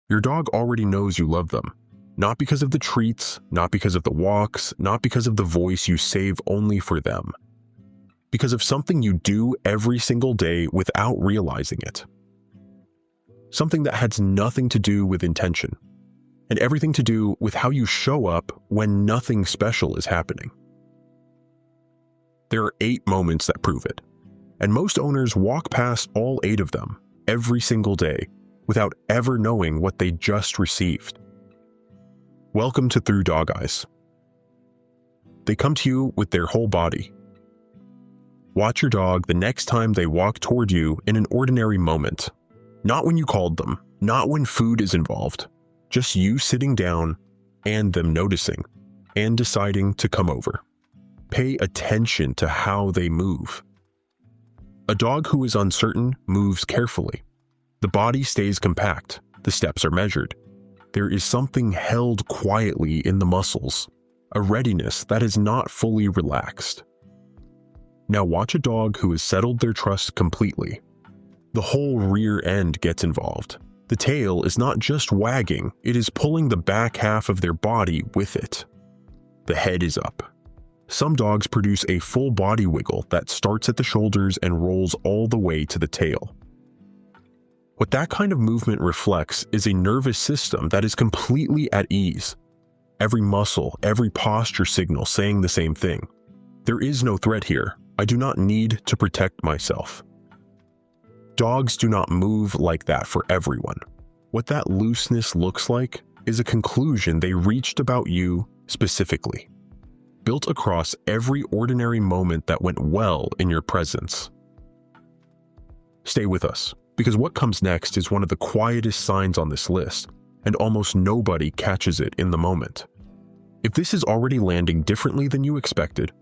Your dog already knows you love them, not because of the treats, not because of the walks, not because of the voice you save only for them, because of something you do every single day without realizing it. Something that has nothing to do with intention, and everything to do with how you show up when nothing special is happening. There are 8 moments that prove it, and most owners walk past all 8 of them every single day without ever knowing what they just received. Welcome to Through Dog Eyes. They come to you with their whole body. Watch your dog the next time they walk toward you in an ordinary moment. Not when you called them, not when food is involved, just you sitting down and them noticing and deciding to come over. Pay attention to how they move. A dog who is uncertain moves carefully. The body stays compact, the steps are measured. There is something held quietly in the muscles, a readiness that is not fully relaxed. Now watch a dog who has settled their trust completely. The whole rear end gets involved. The tail is not just wagging, it is pulling the back half of their body with it. The head is up. Some dogs produce a full body wiggle that starts at the shoulders and rolls all the way to the tail. What that kind of movement reflects is a nervous system that is completely at ease. Every muscle, every posture signal saying the same thing. There is no threat here. I do not need to protect myself. Dogs do not move like that for everyone. What that looseness looks like is a conclusion they reached about you specifically, built across every ordinary moment that went well in your presence. Stay with us, because what comes next is one of the quietest signs on this list, and almost nobody catches it in the moment. If this is already landing differently than you expected,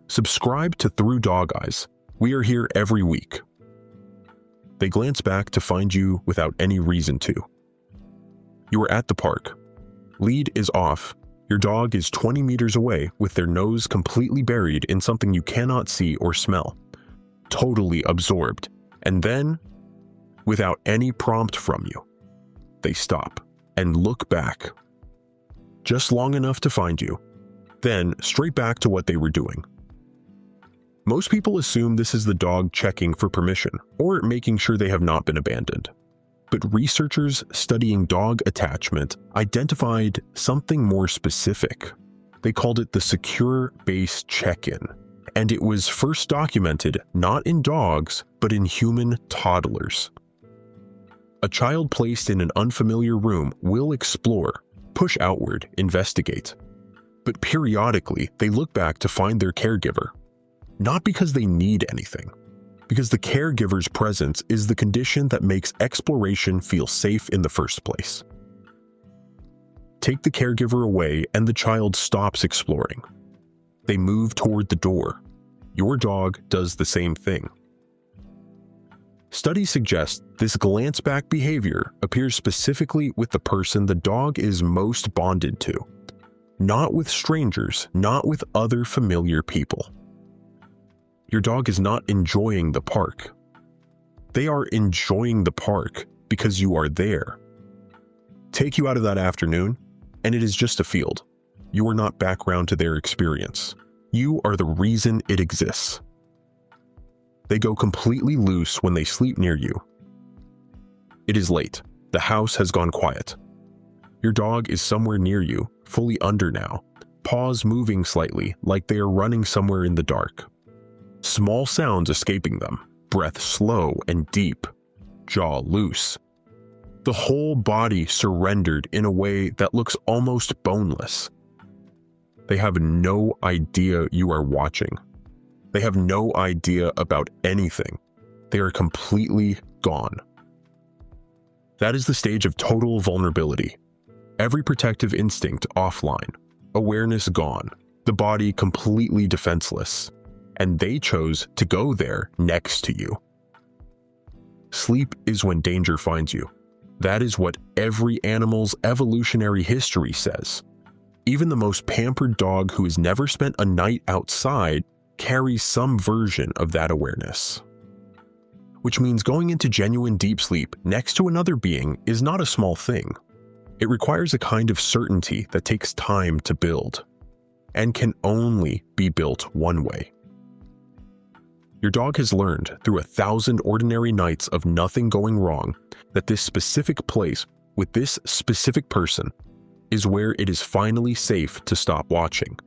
subscribe to Through Dog Eyes. We are here every week. They glance back to find you without any reason to. You are at the park. Lead is off. Your dog is 20 meters away with their nose completely buried in something you cannot see or smell, totally absorbed, and then, without any prompt from you, they stop and look back. Just long enough to find you, then straight back to what they were doing. Most people assume this is the dog checking for permission or making sure they have not been abandoned. But researchers studying dog attachment identified something more specific. They called it the secure base check-in, and it was first documented not in dogs, but in human toddlers. A child placed in an unfamiliar room will explore, push outward, investigate. But periodically, they look back to find their caregiver. Not because they need anything, because the caregiver's presence is the condition that makes exploration feel safe in the first place. Take the caregiver away and the child stops exploring. They move toward the door. Your dog does the same thing. Studies suggest this glance-back behavior appears specifically with the person the dog is most bonded to, not with strangers, not with other familiar people. Your dog is not enjoying the park. They are enjoying the park because you are there. Take you out of that afternoon, and it is just a field. You are not background to their experience. You are the reason it exists. They go completely loose when they sleep near you. It is late. The house has gone quiet. Your dog is somewhere near you, fully under now, paws moving slightly like they are running somewhere in the dark. Small sounds escaping them, breath slow and deep, jaw loose. The whole body surrendered in a way that looks almost boneless. They have no idea you are watching. They have no idea about anything. They are completely gone. That is the stage of total vulnerability. Every protective instinct offline, awareness gone, the body completely defenseless. And they chose to go there next to you. Sleep is when danger finds you. That is what every animal's evolutionary history says. Even the most pampered dog who has never spent a night outside carries some version of that awareness. which means going into genuine deep sleep next to another being is not a small thing. It requires a kind of certainty that takes time to build, and can only be built one way. Your dog has learned through 1,000 ordinary nights of nothing going wrong that this specific place with this specific person is where it is finally safe to stop watching.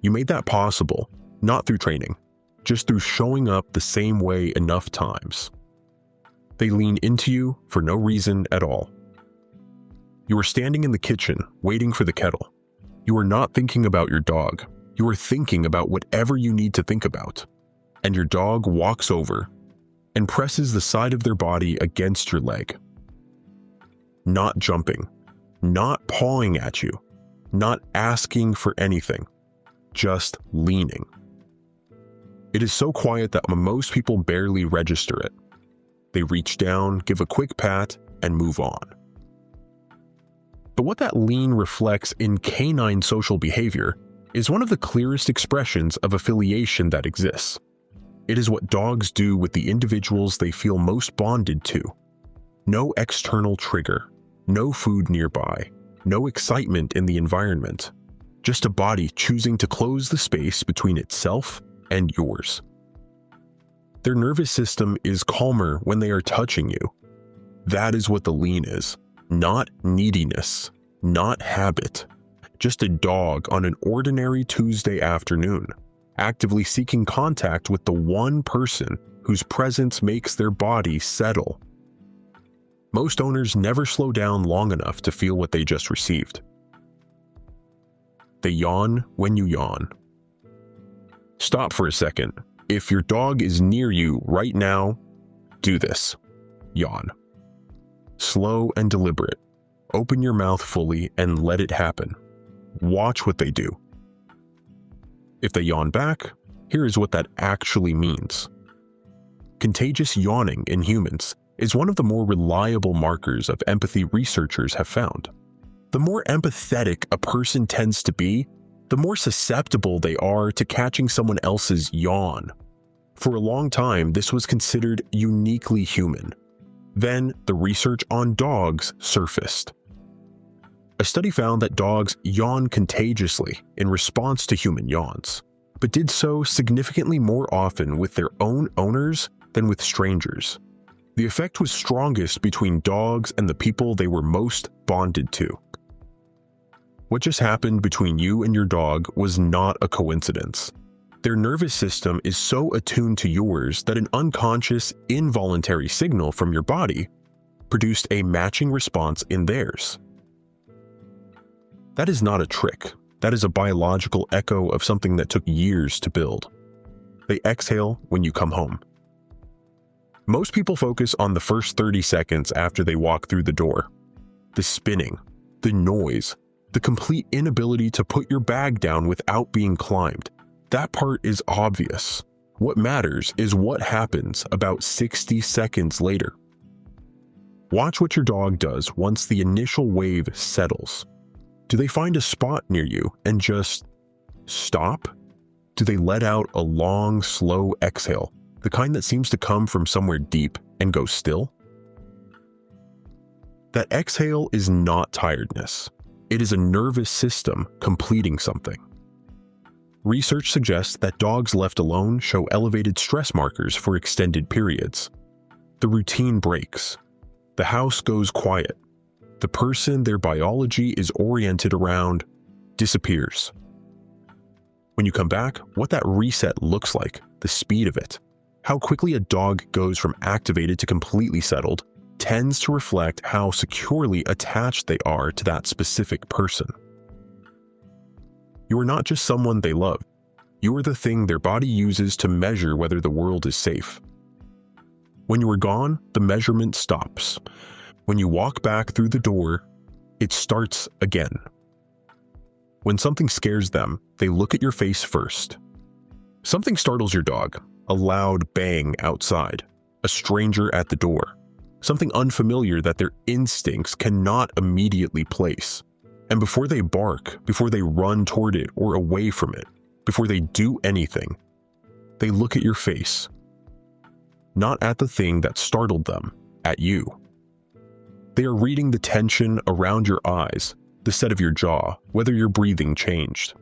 You made that possible, not through training, just through showing up the same way enough times. They lean into you for no reason at all. You are standing in the kitchen waiting for the kettle. You are not thinking about your dog. You are thinking about whatever you need to think about. And your dog walks over and presses the side of their body against your leg. Not jumping, not pawing at you, not asking for anything, just leaning. It is so quiet that most people barely register it. They reach down, give a quick pat, and move on. But what that lean reflects in canine social behavior is one of the clearest expressions of affiliation that exists. It is what dogs do with the individuals they feel most bonded to. No external trigger, no food nearby, no excitement in the environment, just a body choosing to close the space between itself and yours. Their nervous system is calmer when they are touching you. That is what the lean is, not neediness, not habit, just a dog on an ordinary Tuesday afternoon, actively seeking contact with the one person whose presence makes their body settle. Most owners never slow down long enough to feel what they just received. They yawn when you yawn. Stop for a second. If your dog is near you right now, do this. Yawn. Slow and deliberate. Open your mouth fully and let it happen. Watch what they do. If they yawn back, here is what that actually means. Contagious yawning in humans is one of the more reliable markers of empathy researchers have found. The more empathetic a person tends to be, the more susceptible they are to catching someone else's yawn. For a long time, this was considered uniquely human. Then, the research on dogs surfaced. A study found that dogs yawn contagiously in response to human yawns, but did so significantly more often with their own owners than with strangers. The effect was strongest between dogs and the people they were most bonded to. What just happened between you and your dog was not a coincidence. Their nervous system is so attuned to yours that an unconscious, involuntary signal from your body produced a matching response in theirs. That is not a trick. That is a biological echo of something that took years to build. They exhale when you come home. Most people focus on the first 30 seconds after they walk through the door. The spinning, the noise, the complete inability to put your bag down without being climbed. That part is obvious. What matters is what happens about 60 seconds later. Watch what your dog does once the initial wave settles. Do they find a spot near you and just stop? Do they let out a long, slow exhale, the kind that seems to come from somewhere deep and go still? That exhale is not tiredness. It is a nervous system completing something. Research suggests that dogs left alone show elevated stress markers for extended periods. The routine breaks. The house goes quiet. The person their biology is oriented around disappears. When you come back, what that reset looks like, the speed of it, how quickly a dog goes from activated to completely settled, tends to reflect how securely attached they are to that specific person. You are not just someone they love. You are the thing their body uses to measure whether the world is safe. When you are gone, the measurement stops. When you walk back through the door, it starts again. When something scares them, they look at your face first. Something startles your dog, a loud bang outside, a stranger at the door, something unfamiliar that their instincts cannot immediately place. And before they bark, before they run toward it or away from it, before they do anything, they look at your face. not at the thing that startled them, at you. They are reading the tension around your eyes, the set of your jaw, whether your breathing changed,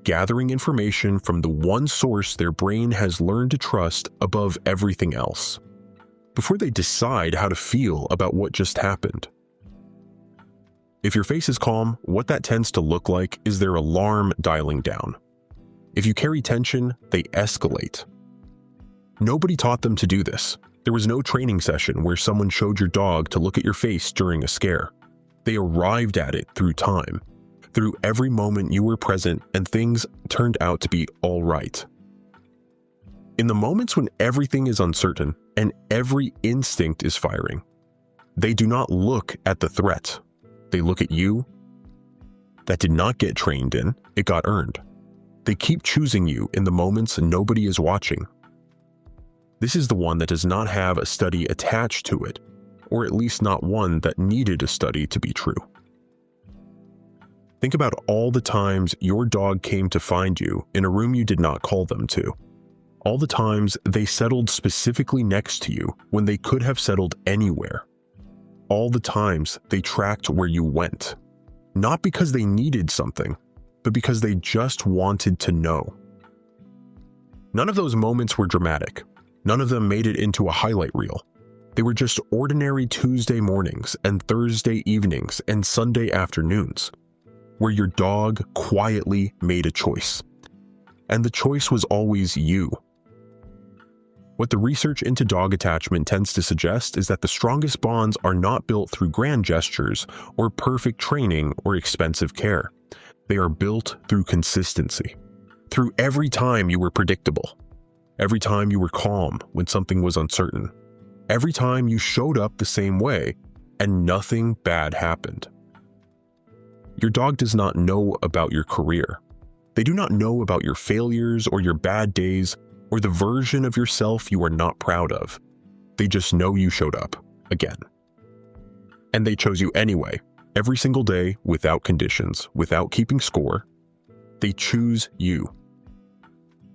gathering information from the one source their brain has learned to trust above everything else, before they decide how to feel about what just happened. If your face is calm, what that tends to look like is their alarm dialing down. If you carry tension, they escalate. Nobody taught them to do this. There was no training session where someone showed your dog to look at your face during a scare. They arrived at it through time, through every moment you were present and things turned out to be all right. In the moments when everything is uncertain and every instinct is firing, they do not look at the threat. They look at you. That did not get trained in, it got earned. They keep choosing you in the moments nobody is watching. This is the one that does not have a study attached to it, or at least not one that needed a study to be true. Think about all the times your dog came to find you in a room you did not call them to. All the times they settled specifically next to you when they could have settled anywhere. All the times they tracked where you went, not because they needed something, but because they just wanted to know. None of those moments were dramatic. None of them made it into a highlight reel. They were just ordinary Tuesday mornings and Thursday evenings and Sunday afternoons, where your dog quietly made a choice. And the choice was always you. What the research into dog attachment tends to suggest is that the strongest bonds are not built through grand gestures or perfect training or expensive care. They are built through consistency, through every time you were predictable, every time you were calm when something was uncertain, every time you showed up the same way and nothing bad happened. Your dog does not know about your career. They do not know about your failures or your bad days or the version of yourself you are not proud of. They just know you showed up again. And they chose you anyway, every single day, without conditions, without keeping score. They choose you.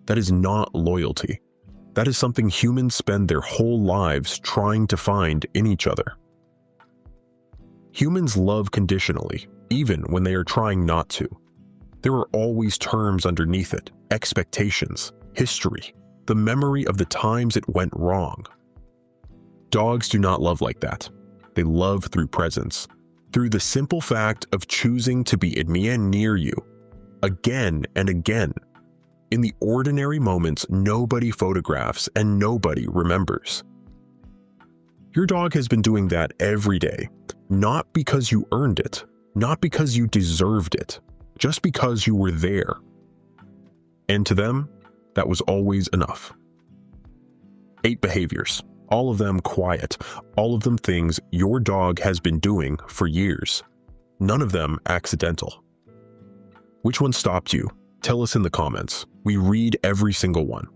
That is not loyalty. That is something humans spend their whole lives trying to find in each other. Humans love conditionally, even when they are trying not to. There are always terms underneath it, expectations, history, the memory of the times it went wrong. Dogs do not love like that. They love through presence, through the simple fact of choosing to be near you, again and again. In the ordinary moments nobody photographs and nobody remembers. Your dog has been doing that every day, not because you earned it, not because you deserved it, just because you were there. And to them, that was always enough. 8 behaviors, all of them quiet, all of them things your dog has been doing for years, none of them accidental. Which one stopped you? Tell us in the comments. We read every single one.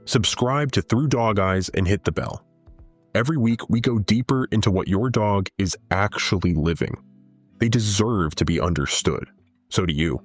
Subscribe to Through Dog Eyes and hit the bell. Every week we go deeper into what your dog is actually living. They deserve to be understood. So do you.